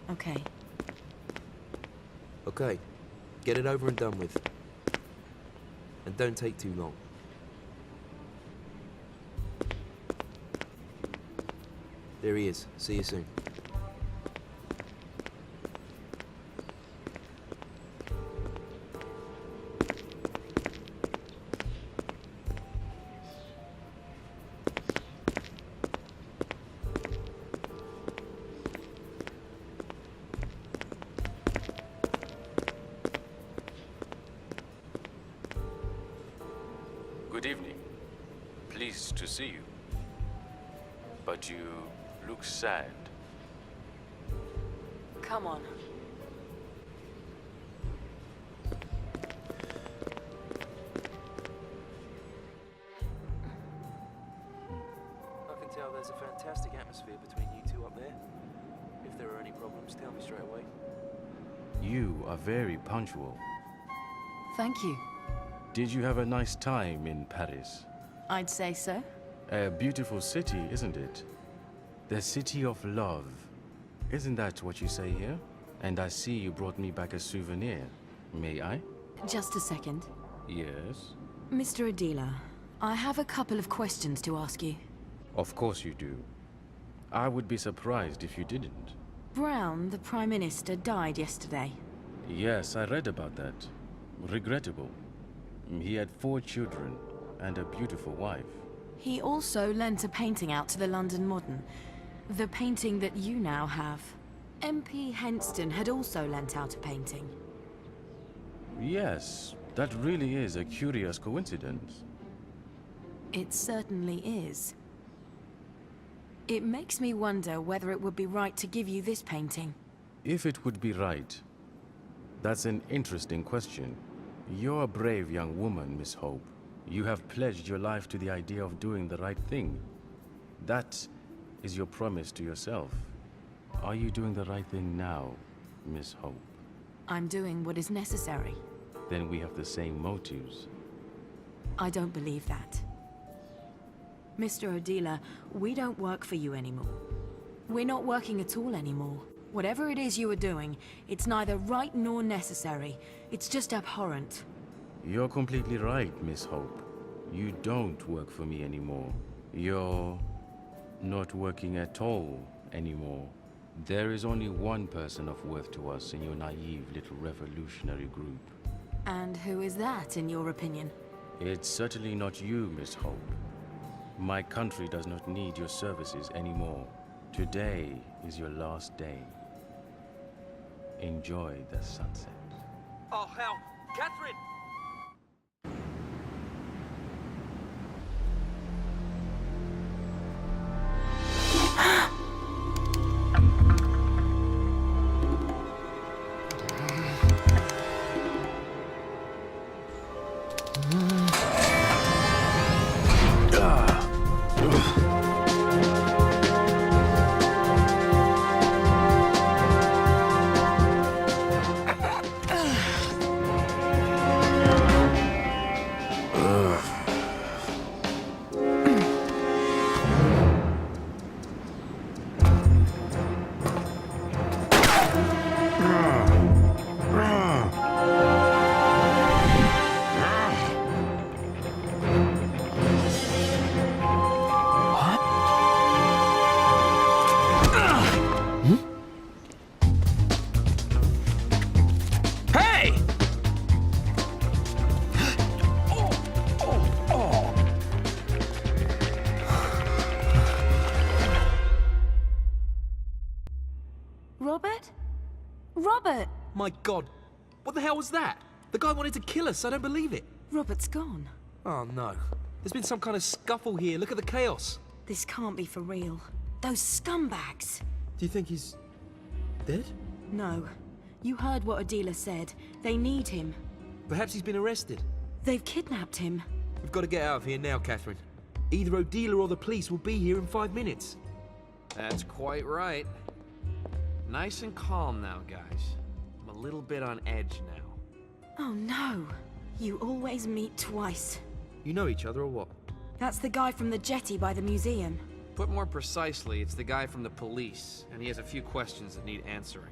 Okay. Okay, get it over and done with. And don't take too long. There he is. See you soon. Good evening. Pleased to see you. But you look sad. Come on. I can tell there's a fantastic atmosphere between you two up there. If there are any problems, tell me straight away. You are very punctual. Thank you. Did you have a nice time in Paris? I'd say so. A beautiful city, isn't it? The city of love. Isn't that what you say here? And I see you brought me back a souvenir. May I? Just a second. Yes? Mr. Adila, I have a couple of questions to ask you. Of course you do. I would be surprised if you didn't. Brown, the Prime Minister, died yesterday. Yes, I read about that. Regrettable. He had 4 children and a beautiful wife. He also lent a painting out to the London Modern. The painting that you now have. MP Henston had also lent out a painting. Yes, that really is a curious coincidence. It certainly is. It makes me wonder whether it would be right to give you this painting. If it would be right, that's an interesting question. You're a brave young woman, Miss Hope. You have pledged your life to the idea of doing the right thing. That is your promise to yourself. Are you doing the right thing now, Miss Hope? I'm doing what is necessary. Then we have the same motives. I don't believe that. Mr. Odila, we don't work for you anymore. We're not working at all anymore. Whatever it is you are doing, it's neither right nor necessary. It's just abhorrent. You're completely right, Miss Hope. You don't work for me anymore. You're not working at all anymore. There is only one person of worth to us in your naive little revolutionary group. And who is that, in your opinion? It's certainly not you, Miss Hope. My country does not need your services anymore. Today is your last day. Enjoy the sunset. Oh, hell! Catherine! Robert? Robert! My God, what the hell was that? The guy wanted to kill us, I don't believe it. Robert's gone. Oh no, there's been some kind of scuffle here, look at the chaos. This can't be for real. Those scumbags! Do you think he's dead? No. You heard what Adila said. They need him. Perhaps he's been arrested. They've kidnapped him. We've got to get out of here now, Catherine. Either Odila or the police will be here in 5 minutes. That's quite right. Nice and calm now, guys. I'm a little bit on edge now. Oh no. You always meet twice. You know each other or what? That's the guy from the jetty by the museum. put more precisely, it's the guy from the police, and he has a few questions that need answering.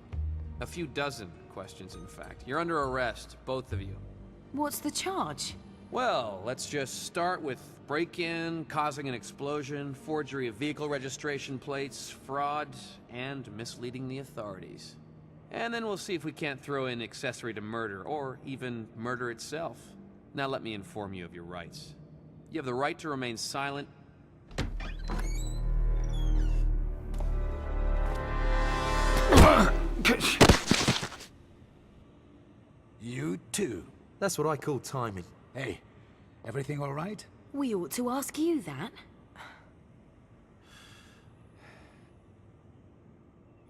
A few dozen questions, in fact. You're under arrest, both of you. What's the charge? Well, let's just start with break-in, causing an explosion, forgery of vehicle registration plates, fraud, and misleading the authorities. And then we'll see if we can't throw in accessory to murder, or even murder itself. Now let me inform you of your rights. You have the right to remain silent. You too. That's what I call timing. Hey, everything all right? We ought to ask you that.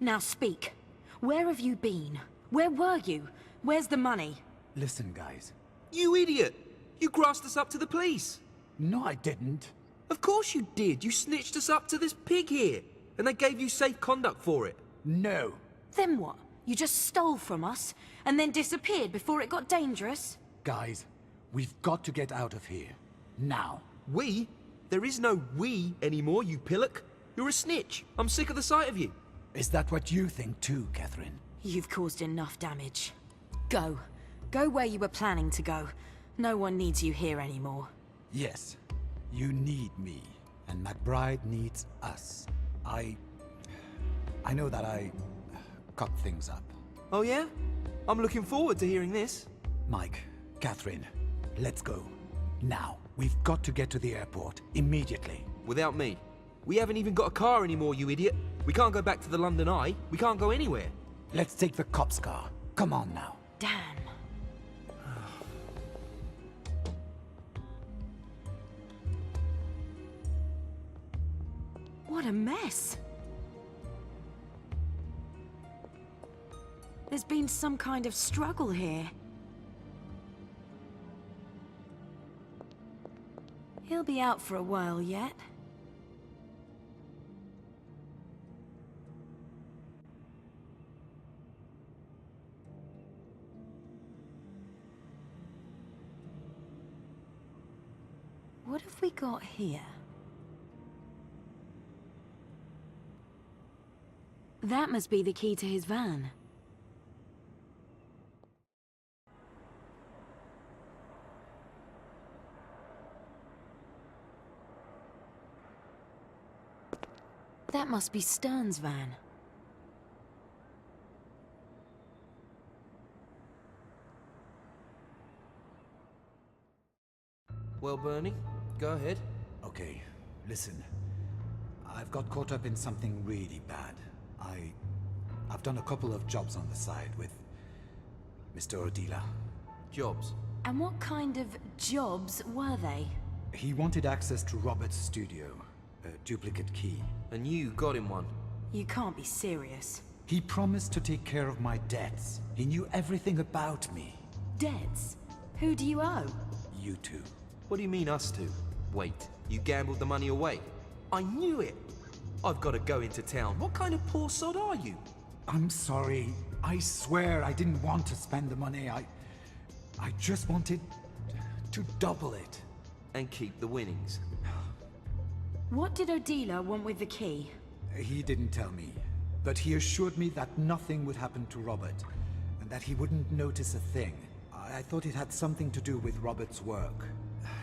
Now speak. Where have you been? Where were you? Where's the money? Listen, guys. You idiot! You grassed us up to the police! No, I didn't. Of course you did! You snitched us up to this pig here! And they gave you safe conduct for it! No. Then what? You just stole from us, and then disappeared before it got dangerous? Guys, we've got to get out of here. Now. We? There is no we anymore, you pillock! You're a snitch! I'm sick of the sight of you! Is that what you think too, Catherine? You've caused enough damage. Go. Go where you were planning to go. No one needs you here anymore. Yes. You need me, and McBride needs us. I know that I cut things up. Oh yeah? I'm looking forward to hearing this. Mike, Catherine, let's go. Now. We've got to get to the airport, immediately. Without me. We haven't even got a car anymore, you idiot. We can't go back to the London Eye. We can't go anywhere. Let's take the cop's car. Come on now. Damn. What a mess. There's been some kind of struggle here. He'll be out for a while yet. What have we got here? That must be the key to his van. That must be Stern's van. Well, Bernie, go ahead. Okay, listen. I've got caught up in something really bad. I've done a couple of jobs on the side with Mr. Odila. Jobs. And what kind of jobs were they? He wanted access to Robert's studio, a duplicate key. And you got him one. You can't be serious. He promised to take care of my debts. He knew everything about me. Debts? Who do you owe? You two. What do you mean, us two? Wait, you gambled the money away? I knew it! I've got to go into town. What kind of poor sod are you? I'm sorry. I swear I didn't want to spend the money. I just wanted to double it. And keep the winnings. What did Odila want with the key? He didn't tell me, but he assured me that nothing would happen to Robert, and that he wouldn't notice a thing. I thought it had something to do with Robert's work.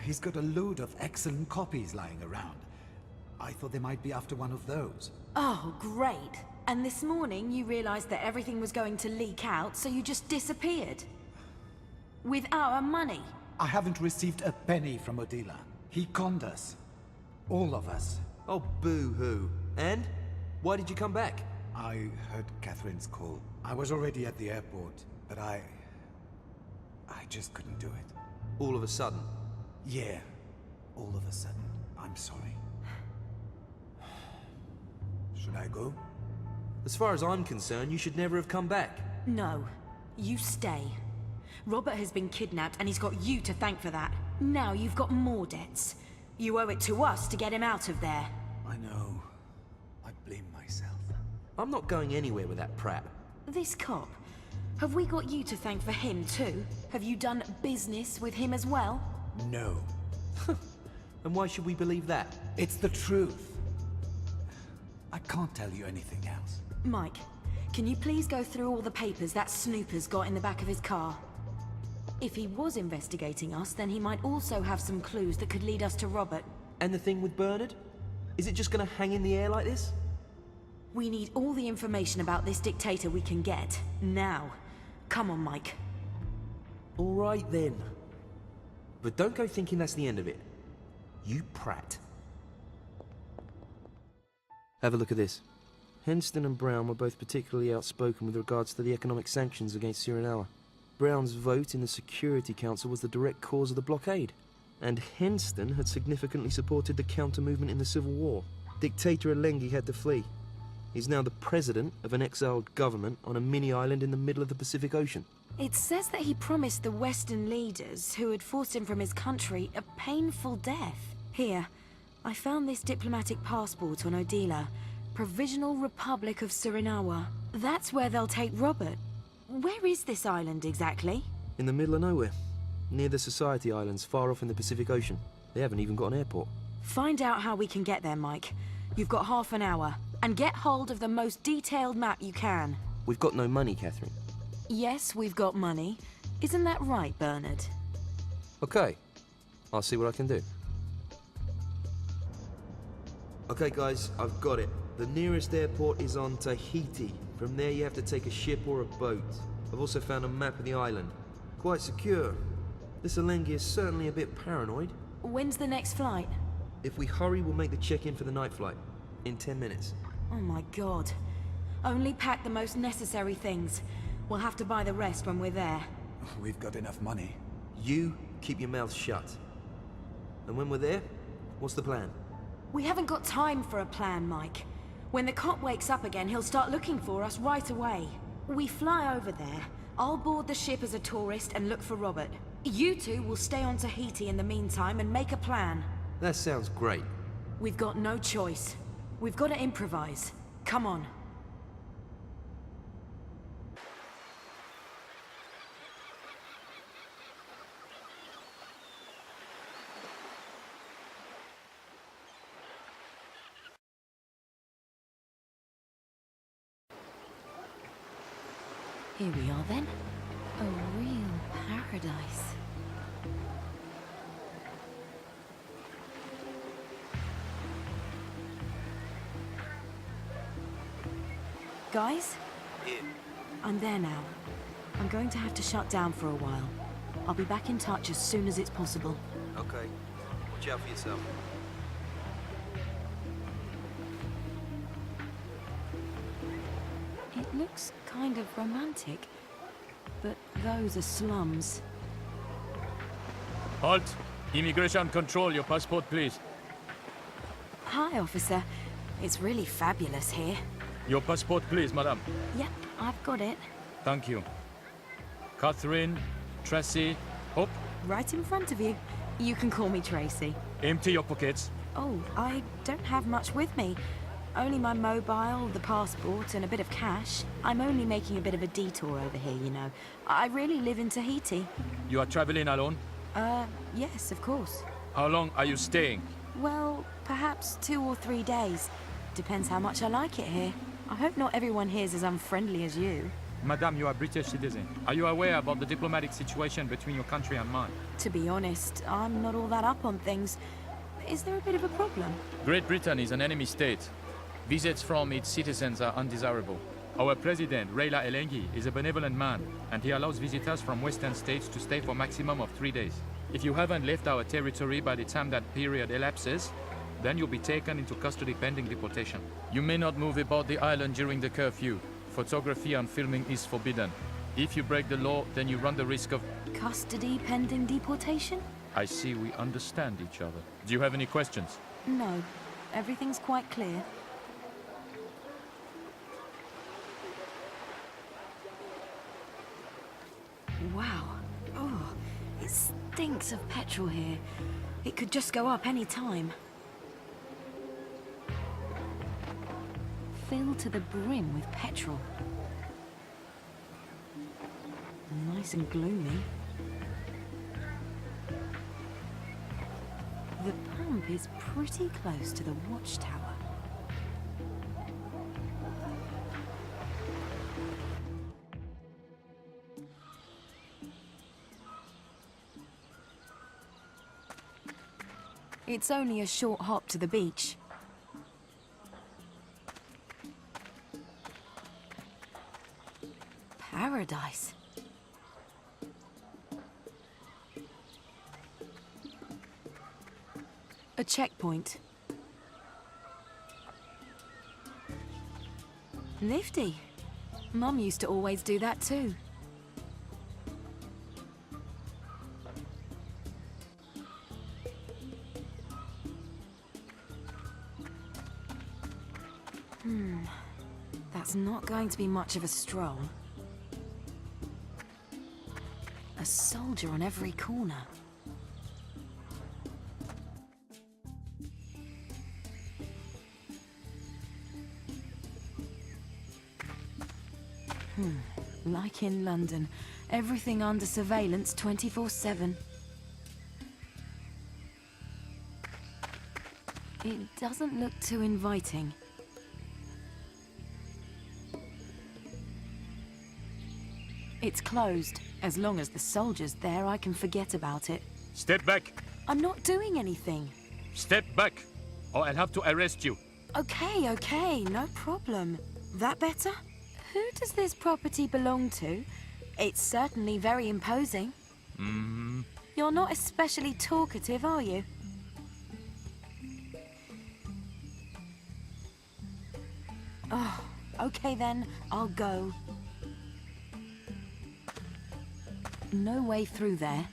He's got a load of excellent copies lying around. I thought they might be after one of those. Oh, great. And this morning you realized that everything was going to leak out, so you just disappeared. With our money. I haven't received a penny from Odila. He conned us. All of us. Oh, boo-hoo. And? Why did you come back? I heard Catherine's call. I was already at the airport, but I just couldn't do it. All of a sudden? Yeah, all of a sudden. I'm sorry. Should I go? As far as I'm concerned, you should never have come back. No. You stay. Robert has been kidnapped and he's got you to thank for that. Now you've got more debts. You owe it to us to get him out of there. I know. I blame myself. I'm not going anywhere with that prat. This cop, have we got you to thank for him too? Have you done business with him as well? No. And why should we believe that? It's the truth. I can't tell you anything else. Mike, can you please go through all the papers that snooper's got in the back of his car? If he was investigating us, then he might also have some clues that could lead us to Robert. And the thing with Bernard? Is it just gonna hang in the air like this? We need all the information about this dictator we can get, now. Come on, Mike. All right then. But don't go thinking that's the end of it. You prat. Have a look at this. Henston and Brown were both particularly outspoken with regards to the economic sanctions against Surinawa. Brown's vote in the Security Council was the direct cause of the blockade. And Henston had significantly supported the counter-movement in the Civil War. Dictator Alengi had to flee. He's now the president of an exiled government on a mini-island in the middle of the Pacific Ocean. It says that he promised the Western leaders, who had forced him from his country, a painful death. Here, I found this diplomatic passport on Odila. Provisional Republic of Surinawa. That's where they'll take Robert. Where is this island exactly? In the middle of nowhere. Near the Society Islands, far off in the Pacific Ocean. They haven't even got an airport. Find out how we can get there, Mike. You've got half an hour. And get hold of the most detailed map you can. We've got no money, Catherine. Yes, we've got money. Isn't that right, Bernard? Okay. I'll see what I can do. Okay, guys, I've got it. The nearest airport is on Tahiti. From there, you have to take a ship or a boat. I've also found a map of the island. Quite secure. This Alengi is certainly a bit paranoid. When's the next flight? If we hurry, we'll make the check-in for the night flight. In 10 minutes. Oh my god. Only pack the most necessary things. We'll have to buy the rest when we're there. We've got enough money. You keep your mouth shut. And when we're there, what's the plan? We haven't got time for a plan, Mike. When the cop wakes up again, he'll start looking for us right away. We fly over there. I'll board the ship as a tourist and look for Robert. You two will stay on Tahiti in the meantime and make a plan. That sounds great. We've got no choice. We've got to improvise. Come on. Here we are then. A real paradise. Guys? Here. I'm there now. I'm going to have to shut down for a while. I'll be back in touch as soon as it's possible. Okay. Watch out for yourself. It looks kind of romantic, but those are slums. Halt! Immigration control, your passport, please. Hi, officer. It's really fabulous here. Your passport, please, madam. Yep, I've got it. Thank you. Catherine, Tracy, Hope, Right in front of you. You can call me Tracy. empty your pockets. Oh, I don't have much with me. Only my mobile, the passport, and a bit of cash. I'm only making a bit of a detour over here, you know. I really live in Tahiti. You are traveling alone? Yes, of course. How long are you staying? Well, perhaps 2 or 3 days. Depends how much I like it here. I hope not everyone here's as unfriendly as you. Madam, you are British citizen. Are you aware about the diplomatic situation between your country and mine? To be honest, I'm not all that up on things. Is there a bit of a problem? Great Britain is an enemy state. Visits from its citizens are undesirable. Our president, Raila Elengi, is a benevolent man, and he allows visitors from Western states to stay for a maximum of 3 days. If you haven't left our territory by the time that period elapses, then you'll be taken into custody pending deportation. You may not move about the island during the curfew. Photography and filming is forbidden. If you break the law, then you run the risk of... Custody pending deportation? I see we understand each other. Do you have any questions? No. Everything's quite clear. Wow. Oh, it stinks of petrol here. It could just go up any time. Filled to the brim with petrol. Nice and gloomy. The pump is pretty close to the watchtower. It's only a short hop to the beach. Paradise. A checkpoint. Nifty. Mum used to always do that too. That's not going to be much of a stroll. A soldier on every corner. Like in London, everything under surveillance 24/7. It doesn't look too inviting. It's closed. As long as the soldier's there, I can forget about it. Step back! I'm not doing anything. Step back! Or I'll have to arrest you. Okay, no problem. That better? Who does this property belong to? It's certainly very imposing. You're not especially talkative, are you? Oh, okay then, I'll go. No way through there.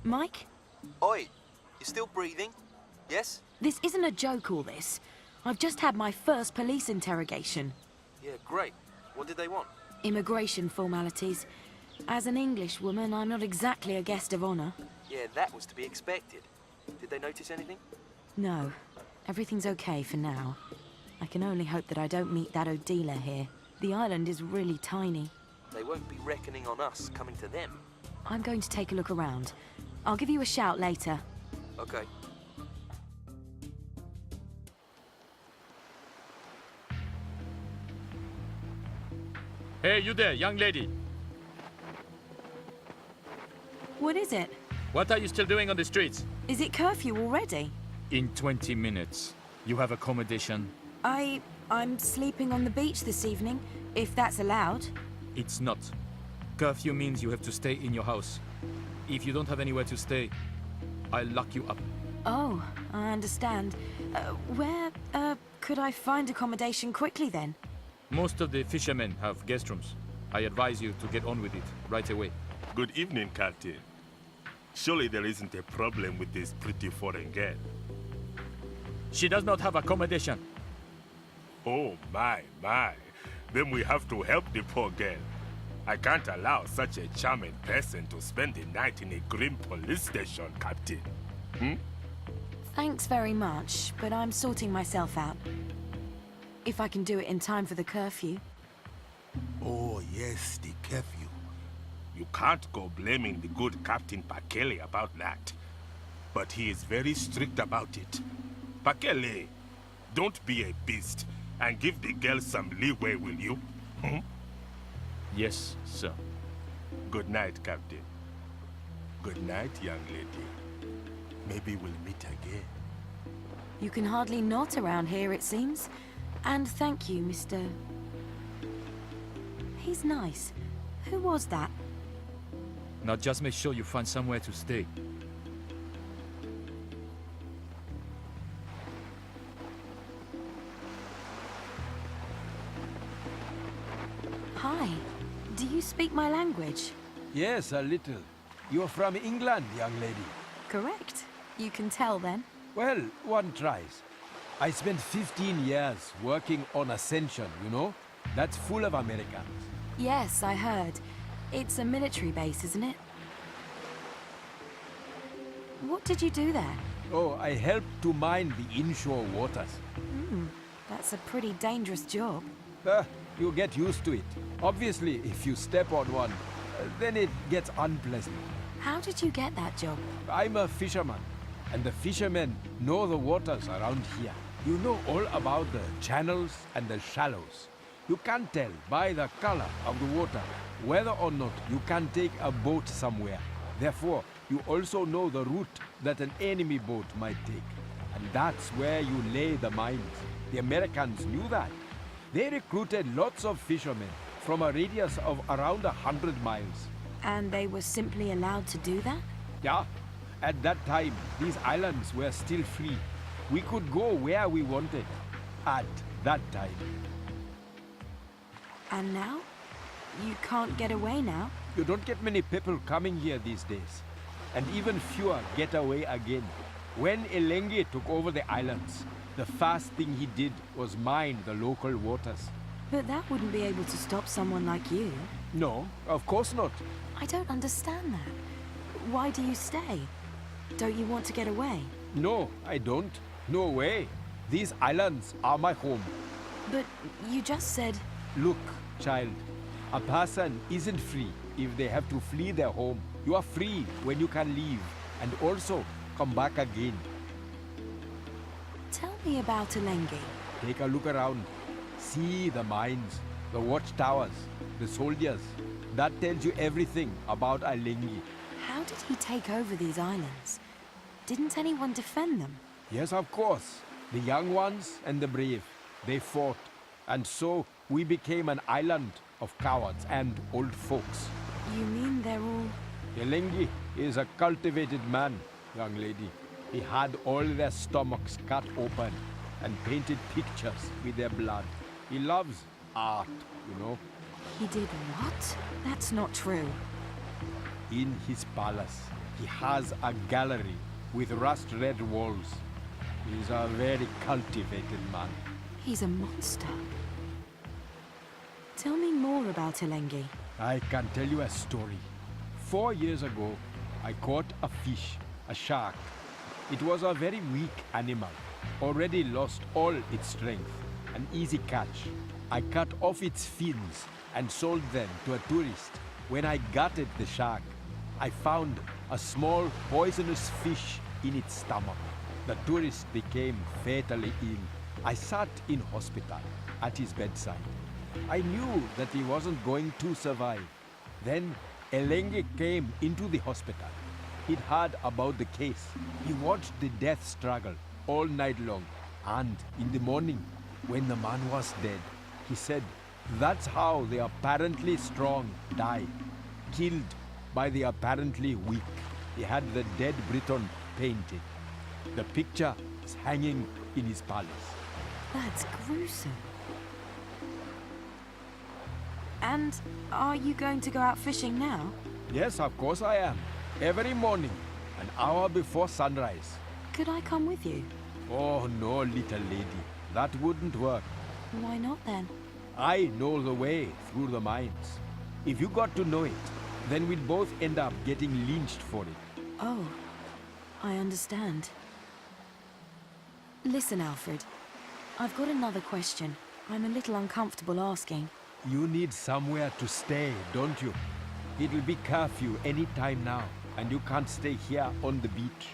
Mike? Oi, you still breathing? Yes? This isn't a joke, all this. I've just had my first police interrogation. Yeah, great. What did they want? Immigration formalities. As an English woman, I'm not exactly a guest of honor. Yeah, that was to be expected. Did they notice anything? No. Everything's okay for now. I can only hope that I don't meet that Odila here. The island is really tiny. They won't be reckoning on us coming to them. I'm going to take a look around. I'll give you a shout later. Okay. Hey, you there, young lady. What is it? What are you still doing on the streets? Is it curfew already? In 20 minutes. You have accommodation? I'm sleeping on the beach this evening, if that's allowed. It's not. Curfew means you have to stay in your house. If you don't have anywhere to stay, I'll lock you up. Oh, I understand. Where could I find accommodation quickly then? Most of the fishermen have guest rooms. I advise you to get on with it right away. Good evening, Captain. Surely there isn't a problem with this pretty foreign girl. She does not have accommodation. Oh, my. Then we have to help the poor girl. I can't allow such a charming person to spend the night in a grim police station, Captain. Thanks very much, but I'm sorting myself out. If I can do it in time for the curfew. Oh, yes, the curfew. You can't go blaming the good Captain Pakele about that. But he is very strict about it. Pakele, don't be a beast and give the girl some leeway, will you? Yes, sir. Good night, Captain. Good night, young lady. Maybe we'll meet again. You can hardly knot around here, it seems. And thank you, Mr. He's nice. Who was that? Now just make sure you find somewhere to stay. Hi. Do you speak my language? Yes, a little. You're from England, young lady. Correct. You can tell then. Well, one tries. I spent 15 years working on Ascension, you know? That's full of Americans. Yes, I heard. It's a military base, isn't it? What did you do there? Oh, I helped to mine the inshore waters. That's a pretty dangerous job. You get used to it. Obviously, if you step on one, then it gets unpleasant. How did you get that job? I'm a fisherman, and the fishermen know the waters around here. You know all about the channels and the shallows. You can tell by the color of the water whether or not you can take a boat somewhere. Therefore, you also know the route that an enemy boat might take. And that's where you lay the mines. The Americans knew that. They recruited lots of fishermen from a radius of around 100 miles. And they were simply allowed to do that? Yeah, at that time, these islands were still free. We could go where we wanted. At that time. And now? You can't get away now? You don't get many people coming here these days. And even fewer get away again. When Elengi took over the islands, the first thing he did was mine the local waters. But that wouldn't be able to stop someone like you. No, of course not. I don't understand that. Why do you stay? Don't you want to get away? No, I don't. No way. These islands are my home. But you just said... Look, child, a person isn't free if they have to flee their home. You are free when you can leave and also come back again. Tell me about Elengi. Take a look around. See the mines, the watchtowers, the soldiers. That tells you everything about Elengi. How did he take over these islands? Didn't anyone defend them? Yes, of course. The young ones and the brave. They fought. And so we became an island of cowards and old folks. You mean they're all... Elengi is a cultivated man, young lady. He had all their stomachs cut open and painted pictures with their blood. He loves art, you know. He did what? That's not true. In his palace, he has a gallery with rust-red walls. He's a very cultivated man. He's a monster. Tell me more about Elengi. I can tell you a story. 4 years ago, I caught a fish, a shark. It was a very weak animal, already lost all its strength, an easy catch. I cut off its fins and sold them to a tourist. When I gutted the shark, I found a small poisonous fish in its stomach. The tourist became fatally ill. I sat in hospital at his bedside. I knew that he wasn't going to survive. Then Elengi came into the hospital. He'd heard about the case. He watched the death struggle all night long. And in the morning, when the man was dead, he said, that's how the apparently strong die. Killed by the apparently weak. He had the dead Briton painted. The picture is hanging in his palace. That's gruesome. And are you going to go out fishing now? Yes, of course I am. Every morning, an hour before sunrise. Could I come with you? Oh no, little lady. That wouldn't work. Why not then? I know the way through the mines. If you got to know it, then we'd both end up getting lynched for it. Oh, I understand. Listen, Alfred. I've got another question. I'm a little uncomfortable asking. You need somewhere to stay, don't you? It'll be curfew any time now, and you can't stay here on the beach.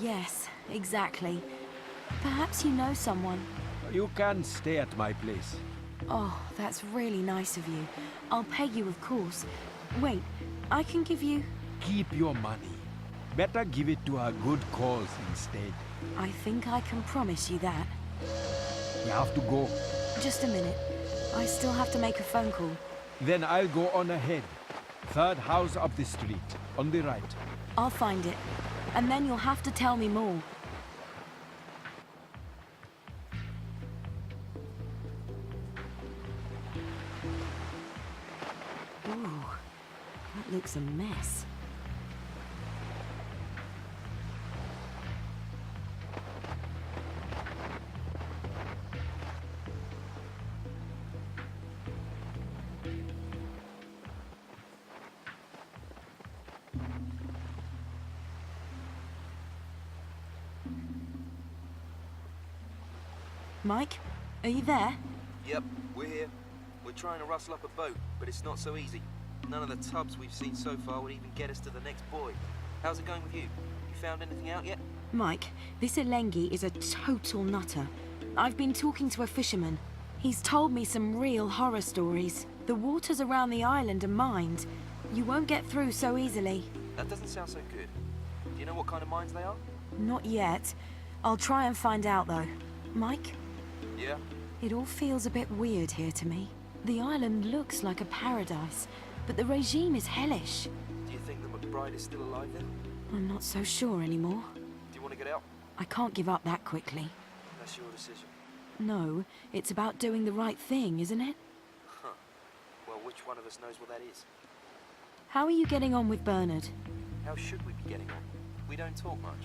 Yes, exactly. Perhaps you know someone. You can stay at my place. Oh, that's really nice of you. I'll pay you, of course. Wait, I can give you... Keep your money. Better give it to a good cause instead. I think I can promise you that. You have to go. Just a minute. I still have to make a phone call. Then I'll go on ahead. Third house up the street, on the right. I'll find it. And then you'll have to tell me more. Ooh, that looks a mess. Mike, are you there? Yep, we're here. We're trying to rustle up a boat, but it's not so easy. None of the tubs we've seen so far would even get us to the next buoy. How's it going with you? You found anything out yet? Mike, this Elengi is a total nutter. I've been talking to a fisherman. He's told me some real horror stories. The waters around the island are mined. You won't get through so easily. That doesn't sound so good. Do you know what kind of mines they are? Not yet. I'll try and find out, though. Mike? Yeah? It all feels a bit weird here to me. The island looks like a paradise, but the regime is hellish. Do you think the McBride is still alive then? I'm not so sure anymore. Do you want to get out? I can't give up that quickly. That's your decision. No, it's about doing the right thing, isn't it? Huh. Well, which one of us knows what that is? How are you getting on with Bernard? How should we be getting on? We don't talk much.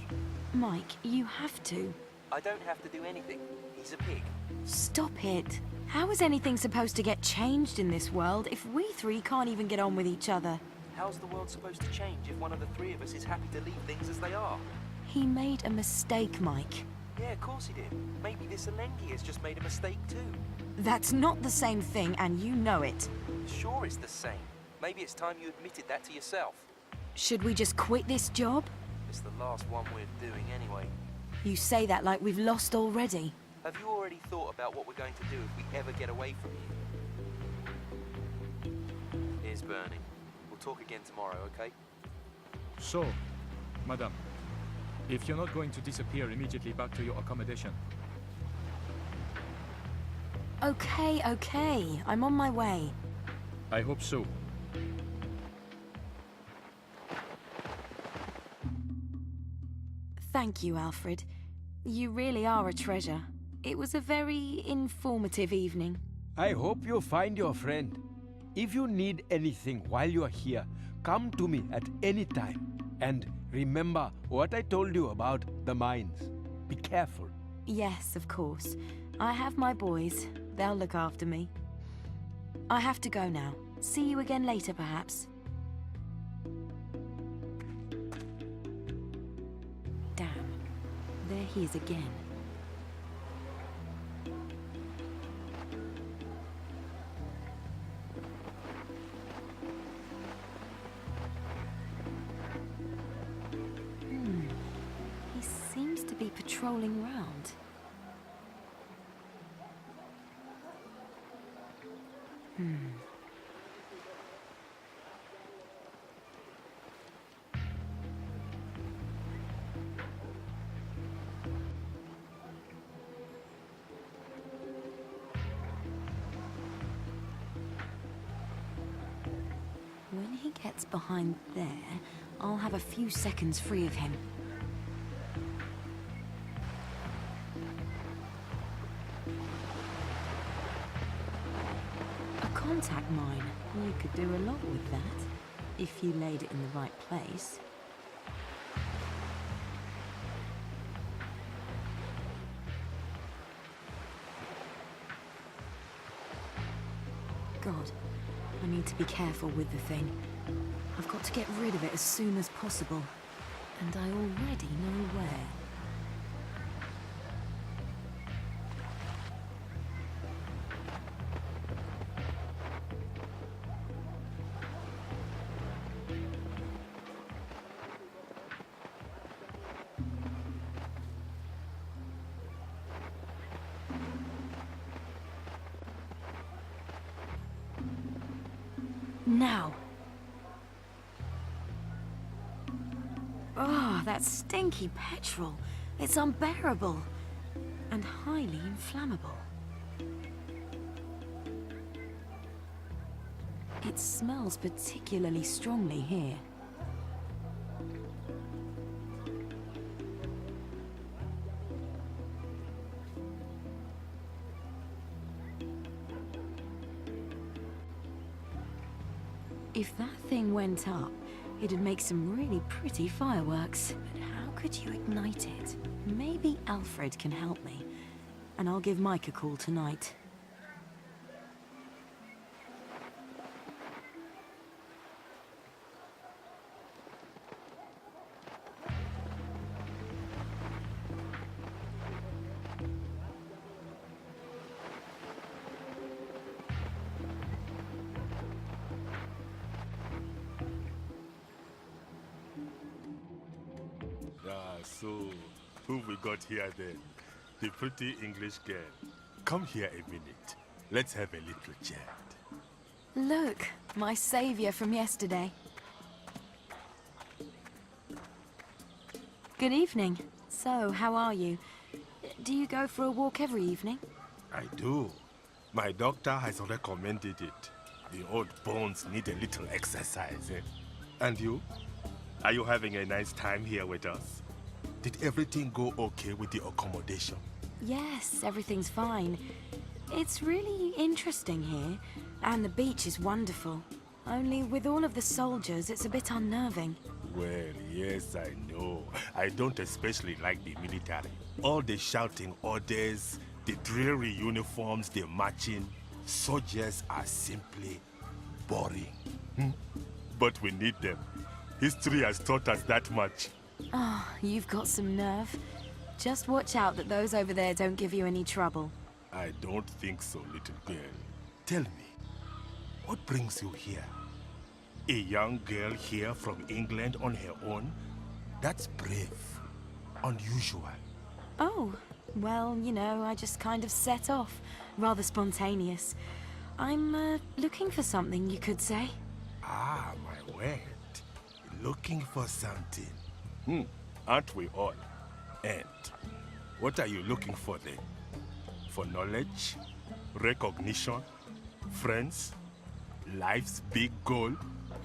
Mike, you have to. I don't have to do anything. He's a pig. Stop it. How is anything supposed to get changed in this world if we three can't even get on with each other? How's the world supposed to change if one of the three of us is happy to leave things as they are? He made a mistake, Mike. Yeah, of course he did. Maybe this Elengi has just made a mistake too. That's not the same thing, and you know it. Sure it's the same. Maybe it's time you admitted that to yourself. Should we just quit this job? It's the last one we're doing anyway. You say that like we've lost already. Have you already thought about what we're going to do if we ever get away from here? Here's Bernie. We'll talk again tomorrow, okay? So, madam, if you're not going to disappear immediately back to your accommodation. Okay, okay. I'm on my way. I hope so. Thank you, Alfred. You really are a treasure. It was a very informative evening. I hope you find your friend. If you need anything while you are here, come to me at any time. And remember what I told you about the mines. Be careful. Yes, of course. I have my boys. They'll look after me. I have to go now. See you again later, perhaps. Damn. There he is again. He seems to be patrolling round. When he gets behind there, I'll have a few seconds free of him. A contact mine. You could do a lot with that, if you laid it in the right place. God, I need to be careful with the thing. I've got to get rid of it as soon as possible. And I already know where. Now. Oh, that stinky petrol. It's unbearable. And highly inflammable. It smells particularly strongly here. If that thing went up, it'd make some really pretty fireworks. But how could you ignite it? Maybe Alfred can help me. And I'll give Mike a call tonight. So, who we got here then? The pretty English girl. Come here a minute. Let's have a little chat. Look, my savior from yesterday. Good evening. So, how are you? Do you go for a walk every evening? I do. My doctor has recommended it. The old bones need a little exercise, eh? And you? Are you having a nice time here with us? Did everything go okay with the accommodation? Yes, everything's fine. It's really interesting here, and the beach is wonderful. Only with all of the soldiers, it's a bit unnerving. Well, yes, I know. I don't especially like the military. All the shouting orders, the dreary uniforms, the marching. Soldiers are simply boring. But we need them. History has taught us that much. Oh, you've got some nerve. Just watch out that those over there don't give you any trouble. I don't think so, little girl. Tell me, what brings you here? A young girl here from England on her own? That's brave. Unusual. Oh, well, you know, I just kind of set off. Rather spontaneous. I'm, looking for something, you could say. Ah, my word. Looking for something. Aren't we all? And what are you looking for then? For knowledge? Recognition? Friends? Life's big goal?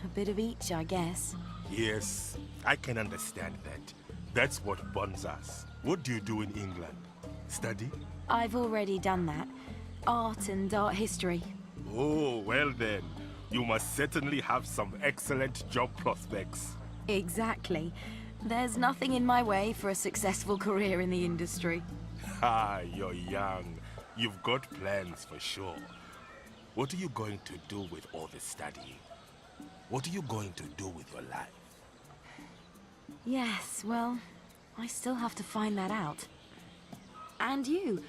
A bit of each, I guess. Yes, I can understand that. That's what bonds us. What do you do in England? Study? I've already done that. Art and art history. Oh, well then. You must certainly have some excellent job prospects. Exactly. There's nothing in my way for a successful career in the industry. Ah, you're young. You've got plans for sure. What are you going to do with all the studying? What are you going to do with your life? Yes, well, I still have to find that out. And you,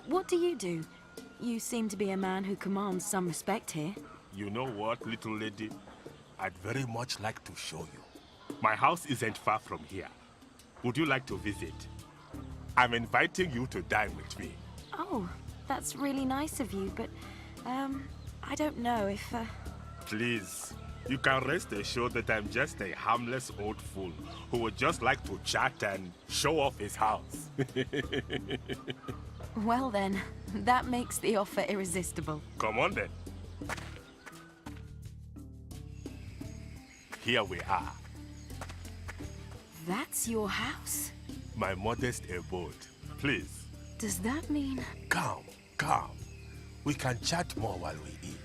what do you do? You seem to be a man who commands some respect here. You know what, little lady? I'd very much like to show you. My house isn't far from here. Would you like to visit? I'm inviting you to dine with me. Oh, that's really nice of you, but, I don't know if, Please, you can rest assured that I'm just a harmless old fool who would just like to chat and show off his house. Well then, that makes the offer irresistible. Come on then. Here we are. That's your house? My modest abode. Please. Does that mean... Come, come. We can chat more while we eat.